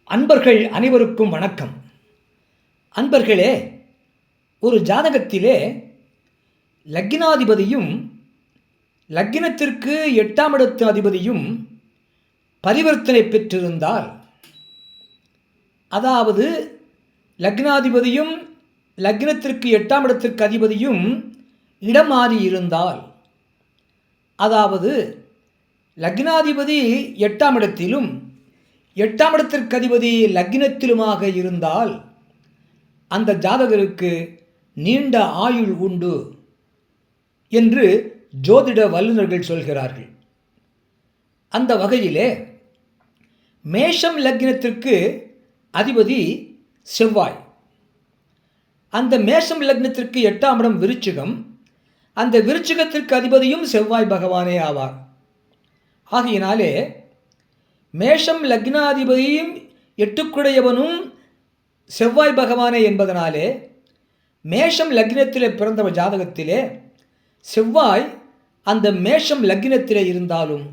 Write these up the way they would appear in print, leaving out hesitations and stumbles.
அன்பர்கள் அனைவருக்கும் வணக்கம். அன்பர்களே, ஒரு ஜாதகத்திலே லக்னாதிபதியும் லக்னத்திற்கு 8ஆம் இடத்து அதிபதியும் பரிவர்த்தனை பெற்றிருந்தால், அதாவது லக்னாதிபதியும் லக்னத்திற்கு 8ஆம் இடத்திற்கு அதிபதியும் இடம் மாறி இருந்தால், அதாவது லக்னாதிபதி 8ஆம் இடத்திலும் 8ஆம் இடத்திற்கு அதிபதி லக்னத்திலுமாக இருந்தால் அந்த ஜாதகருக்கு நீண்ட ஆயுள் உண்டு என்று ஜோதிட வல்லுநர்கள் சொல்கிறார்கள். அந்த வகையிலே மேஷம் லக்னத்திற்கு அதிபதி செவ்வாய். அந்த மேஷம் லக்னத்திற்கு 8ஆம் இடம் விருச்சிகம். அந்த விருச்சிகத்திற்கு அதிபதியும் செவ்வாய் பகவானே ஆவார். ஆகையினாலே மேஷம் லக்னாதிபதியும் 8க்குடையவனும் செவ்வாய் பகவானே என்பதனாலே மேஷம் லக்னத்திலே பிறந்த ஜாதகத்திலே செவ்வாய் அந்த மேஷம் லக்னத்திலே இருந்தாலும்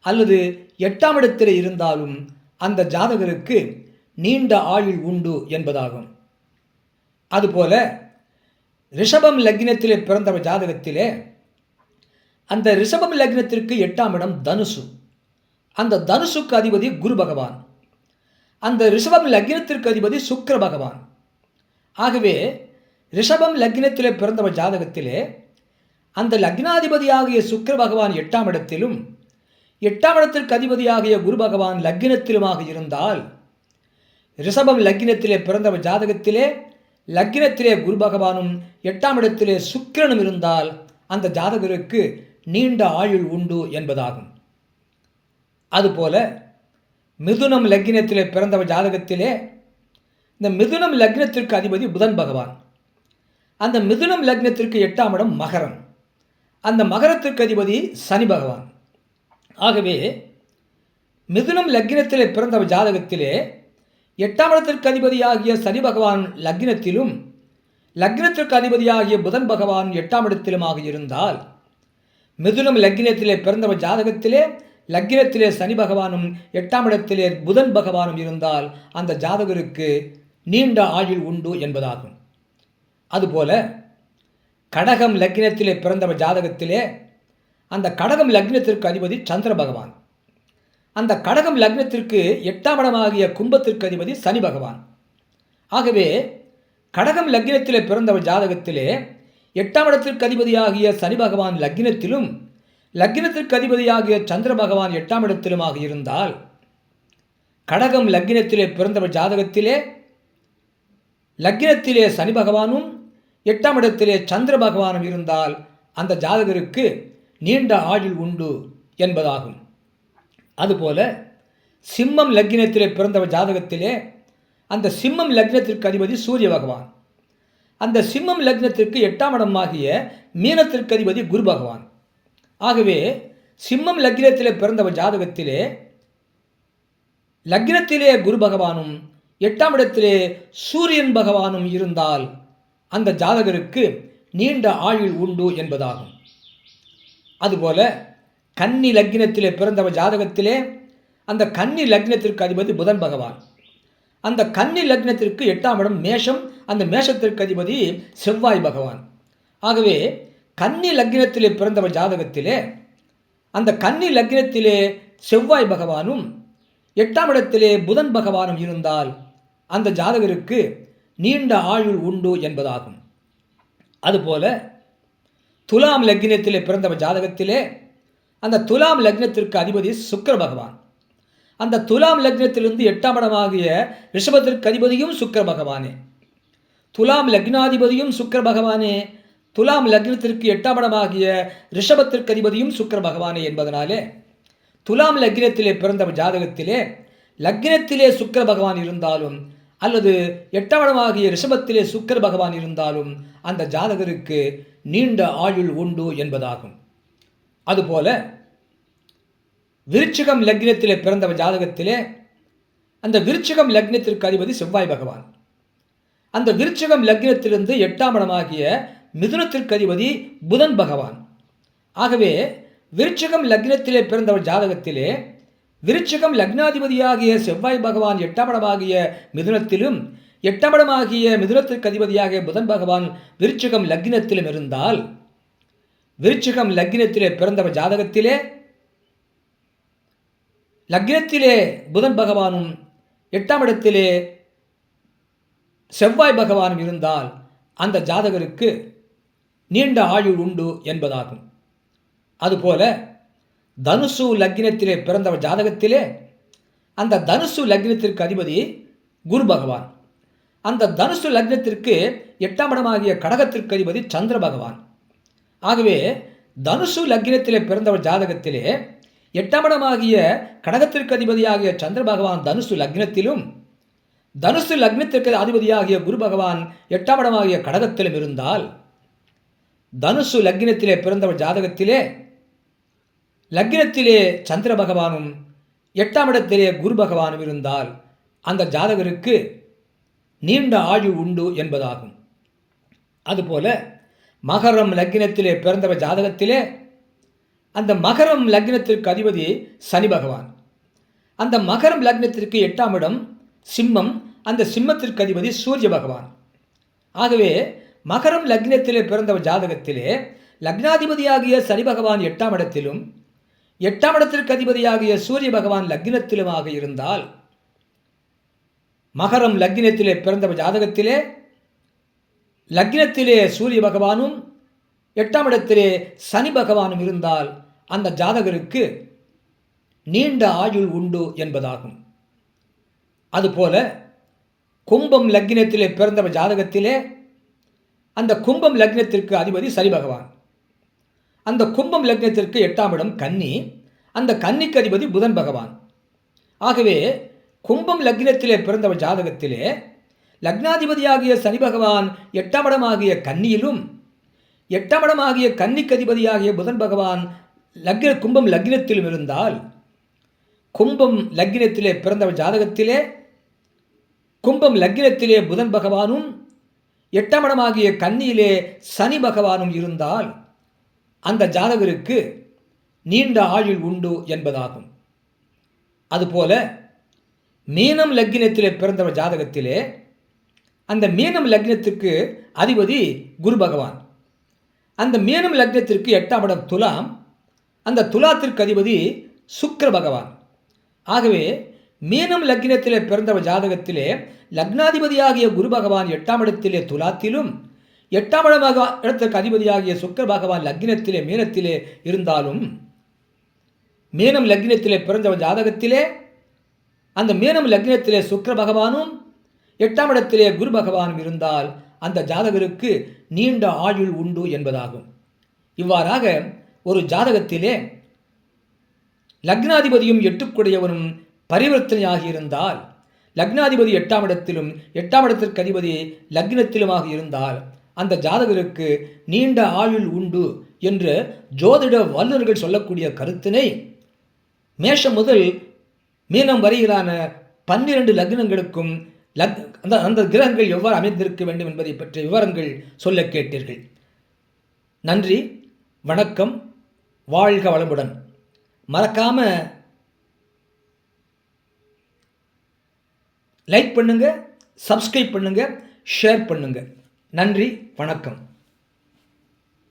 அல்லது 8ஆம் இடத்திலே இருந்தாலும் அந்த ஜாதகருக்கு நீண்ட ஆயுள் உண்டு என்பதாகும். அதுபோல ரிஷபம் லக்னத்திலே பிறந்த ஜாதகத்திலே அந்த ரிஷபம் லக்னத்திற்கு 8ஆம் இடம் தனுசு. அந்த தனுசுக்கு அதிபதி குரு பகவான். அந்த ரிஷபம் லக்னத்திற்கு அதிபதி சுக்கிர பகவான். ஆகவே ரிஷபம் லக்னத்திலே பிறந்த ஜாதகத்திலே அந்த லக்னாதிபதியாகிய சுக்கிர பகவான் 8ஆம் இடத்திலும் 8ஆம் இடத்திற்கு அதிபதியாகிய குரு பகவான் லக்னத்திலுமாக இருந்தால், ரிஷபம் லக்னத்திலே பிறந்த ஜாதகத்திலே லக்னத்திலே குரு பகவானும் 8ஆம் இடத்திலே சுக்கிரனும் இருந்தால் அந்த ஜாதகருக்கு நீண்ட ஆயுள் உண்டு என்பதாகும். அதுபோல மிதுனம் லக்னத்திலே பிறந்த ஜாதகத்திலே இந்த மிதுனம் லக்னத்திற்கு அதிபதி புதன் பகவான். அந்த மிதுனம் லக்னத்திற்கு 8ஆம் இடம் மகரம். அந்த மகரத்திற்கு அதிபதி சனி பகவான். ஆகவே மிதுனம் லக்னத்திலே பிறந்த ஜாதகத்திலே 8ஆம் இடத்திற்கு அதிபதியாகிய சனி பகவான் லக்னத்திலும் லக்னத்திற்கு அதிபதியாகிய புதன் பகவான் 8ஆம் இடத்திலுமாக இருந்தால், மிதுனம் லக்னத்திலே பிறந்த ஜாதகத்திலே லக்னத்திலே சனி பகவானும் 8ஆம் இடத்திலே புதன் பகவானும் இருந்தால் அந்த ஜாதகருக்கு நீண்ட ஆயுள் உண்டு என்பதாகும். அதுபோல கடகம் லக்னத்திலே பிறந்த ஜாதகத்திலே அந்த கடகம் லக்னத்திற்கு அதிபதி சந்திர பகவான். அந்த கடகம் லக்னத்திற்கு 8ஆம் இடமாகிய கும்பத்திற்கு அதிபதி சனி பகவான். ஆகவே கடகம் லக்னத்திலே பிறந்த ஜாதகத்திலே 8ஆம் இடத்திற்கு அதிபதியாகிய சனி பகவான் லக்னத்திலும் லக்னத்திற்கு அதிபதியாகிய சந்திர பகவான் 8ஆம் இடத்திலுமாக இருந்தால், கடகம் லக்னத்திலே பிறந்த ஜாதகத்திலே லக்னத்திலே சனி பகவானும் 8ஆம் இடத்திலே சந்திர பகவானும் இருந்தால் அந்த ஜாதகருக்கு நீண்ட ஆயுள் உண்டு என்பதாகும். அதுபோல சிம்மம் லக்னத்திலே பிறந்த ஜாதகத்திலே அந்த சிம்மம் லக்னத்திற்கு அதிபதி சூரிய பகவான். அந்த சிம்மம் லக்னத்திற்கு 8ஆம் இடமாகிய மீனத்திற்கு அதிபதி குரு பகவான். ஆகவே சிம்மம் லக்னத்திலே பிறந்த ஜாதகத்திலே லக்னத்திலே குரு பகவானும் 8ஆம் இடத்திலே சூரியன் பகவானும் இருந்தால் அந்த ஜாதகருக்கு நீண்ட ஆயுள் உண்டு என்பதாகும். அதுபோல கன்னி லக்னத்திலே பிறந்த ஜாதகத்திலே அந்த கன்னி லக்னத்திற்கு அதிபதி புதன் பகவான். அந்த கன்னி லக்னத்திற்கு 8ஆம் இடம் மேஷம். அந்த மேஷத்திற்கு அதிபதி செவ்வாய் பகவான். ஆகவே கன்னி லக்னத்திலே பிறந்த ஜாதகத்திலே அந்த கன்னி லக்னத்திலே செவ்வாய் பகவானும் 8ஆம் இடத்திலே புதன் பகவானும் இருந்தால் அந்த ஜாதகருக்கு நீண்ட ஆயுள் உண்டு என்பதாகும். அதுபோல துலாம் லக்னத்திலே பிறந்த ஜாதகத்திலே அந்த துலாம் லக்னத்திற்கு அதிபதி சுக்கிர பகவான். அந்த துலாம் லக்னத்திலிருந்து 8ஆம் இடமாகிய ரிஷபத்திற்கு அதிபதியும் சுக்கிர பகவானே. துலாம் லக்னாதிபதியும் சுக்கிர பகவானே. துலாம் லக்னத்திற்கு 8ஆம் இடமாகிய ரிஷபத்திற்கு அதிபதியும் சுக்கிர பகவானே என்பதனாலே துலாம் லக்னத்திலே பிறந்த ஜாதகத்திலே லக்னத்திலே சுக்கிர பகவான் இருந்தாலும் அல்லது 8ஆம் இடமாகிய ரிஷபத்திலே சுக்கிர பகவான் இருந்தாலும் அந்த ஜாதகருக்கு நீண்ட ஆயுள் உண்டு என்பதாகும். அதுபோல விருச்சிகம் லக்னத்திலே பிறந்த ஜாதகத்திலே அந்த விருச்சிகம் லக்னத்திற்கு அதிபதி செவ்வாய் பகவான். அந்த விருச்சிகம் லக்னத்திலிருந்து 8ஆம் இடமாகிய மிதுனத்திற்கு அதிபதி புதன் பகவான். ஆகவே விருச்சிகம் லக்னத்திலே பிறந்த ஜாதகத்திலே விருச்சிகம் லக்னாதிபதியாகிய செவ்வாய் பகவான் 8ஆம் இடமாகிய மிதுனத்திலும் 8ஆம் இடமாகிய மிதுனத்திற்கு அதிபதியாகிய புதன் பகவான் விருச்சிகம் லக்னத்திலும் இருந்தால், விருச்சிகம் லக்னத்திலே பிறந்தவர் ஜாதகத்திலே லக்னத்திலே புதன் பகவானும் 8ஆம் இடத்திலே செவ்வாய் பகவானும் இருந்தால் அந்த ஜாதகருக்கு நீண்ட ஆயுள் உண்டு என்பதாகும். அதுபோல தனுசு லக்னத்திலே பிறந்தவர் ஜாதகத்திலே அந்த தனுசு லக்னத்திற்கு அதிபதி குரு பகவான். அந்த தனுசு லக்னத்திற்கு 8ஆம் இடமாகிய கடகத்திற்கு அதிபதி சந்திர பகவான். ஆகவே தனுசு லக்னத்திலே பிறந்தவர் ஜாதகத்திலே 8ஆம் இடமாகிய கடகத்திற்கு அதிபதியாகிய சந்திர பகவான் தனுசு லக்னத்திலும், தனுசு லக்னத்திற்கு அதிபதியாகிய குரு பகவான் 8ஆம் இடமாகிய கடகத்திலும் இருந்தால், தனுசு லக்னத்திலே பிறந்தவர் ஜாதகத்திலே லக்னத்திலே சந்திர பகவானும் 8ஆம் இடத்திலே குரு பகவானும் இருந்தால் அந்த ஜாதகருக்கு நீண்ட ஆயுள் உண்டு என்பதாகும். அதுபோல மகரம் லக்னத்திலே பிறந்தவர் ஜாதகத்திலே அந்த மகரம் லக்னத்திற்கு அதிபதி சனி பகவான். அந்த மகரம் லக்னத்திற்கு 8ஆம் இடம் சிம்மம், அந்த சிம்மத்திற்கு அதிபதி சூரிய பகவான். ஆகவே மகரம் லக்னத்திலே பிறந்தவர் ஜாதகத்திலே லக்னாதிபதியாகிய சனி பகவான் 8ஆம் இடத்திலும் 8ஆம் இடத்திற்கு அதிபதியாகிய சூரிய பகவான் லக்னத்திலுமாக இருந்தால், மகரம் லக்னத்திலே பிறந்தவர் ஜாதகத்திலே லக்னத்திலே சூரிய பகவானும் 8ஆம் இடத்திலே சனி பகவானும் இருந்தால் அந்த ஜாதகருக்கு நீண்ட ஆயுள் உண்டு என்பதாகும். அதுபோல கும்பம் லக்னத்திலே பிறந்தவர் ஜாதகத்திலே அந்த கும்பம் லக்னத்திற்கு அதிபதி சனி பகவான். அந்த கும்பம் லக்னத்திற்கு 8ஆம் இடம் கன்னி, அந்த கன்னிக்கு அதிபதி புதன் பகவான். ஆகவே கும்பம் லக்னத்திலே பிறந்தவர் ஜாதகத்திலே லக்னாதிபதியாகிய சனி பகவான் 8ஆம் இடமாகிய கன்னியிலும் 8ஆம் இடமாகிய கன்னிக்கு அதிபதியாகிய புதன் பகவான் கும்பம் லக்னத்திலும் இருந்தால், கும்பம் லக்னத்திலே பிறந்தவர் ஜாதகத்திலே கும்பம் லக்னத்திலே புதன் பகவானும் 8ஆம் இடமாகிய கன்னியிலே சனி பகவானும் இருந்தால் அந்த ஜாதகருக்கு நீண்ட ஆயுள் உண்டு என்பதாகும். அதுபோல மீனம் லக்னத்திலே பிறந்தவர் ஜாதகத்திலே அந்த மீனம் லக்னத்திற்கு அதிபதி குரு பகவான். அந்த மீனம் லக்னத்திற்கு 8ஆம் இடம் துலாம், அந்த துலாத்திற்கு அதிபதி சுக்கிர பகவான். ஆகவே மீனம் லக்னத்திலே பிறந்தவர் ஜாதகத்திலே லக்னாதிபதியாகிய குரு பகவான் 8ஆம் இடத்திலே துலாத்திலும் 8ஆம் இடத்திற்கு அதிபதியாகிய சுக்கிர பகவான் லக்னத்திலே மீனத்திலே இருந்தாலும், மீனம் லக்னத்திலே பிறந்தவர் ஜாதகத்திலே அந்த மீனம் லக்னத்திலே சுக்கிர பகவானும் 8ஆம் இடத்திலே குரு பகவானும் இருந்தால் அந்த ஜாதகருக்கு நீண்ட ஆயுள் உண்டு என்பதாகும். இவ்வாறாக ஒரு ஜாதகத்திலே லக்னாதிபதியும் 8க்குடையவனும் பரிவர்த்தனையாகி இருந்தால், லக்னாதிபதி 8ஆம் இடத்திலும் 8ஆம் இடத்திற்கு அதிபதி லக்னத்திலுமாக இருந்தால் அந்த ஜாதகருக்கு நீண்ட ஆயுள் உண்டு என்று ஜோதிட வல்லுநர்கள் சொல்லக்கூடிய கருத்தினை மேஷம் முதல் மீனம் வரையிலான 12 லக்னங்களுக்கும் அந்த கிரகங்கள் எவ்வாறு அமைந்திருக்க வேண்டும் என்பதை பற்றிய விவரங்கள் சொல்ல கேட்டீர்கள். நன்றி, வணக்கம், வாழ்க வளமுடன். மறக்காம லைக் பண்ணுங்க, சப்ஸ்கிரைப் பண்ணுங்க, ஷேர் பண்ணுங்க. நன்றி, வணக்கம்.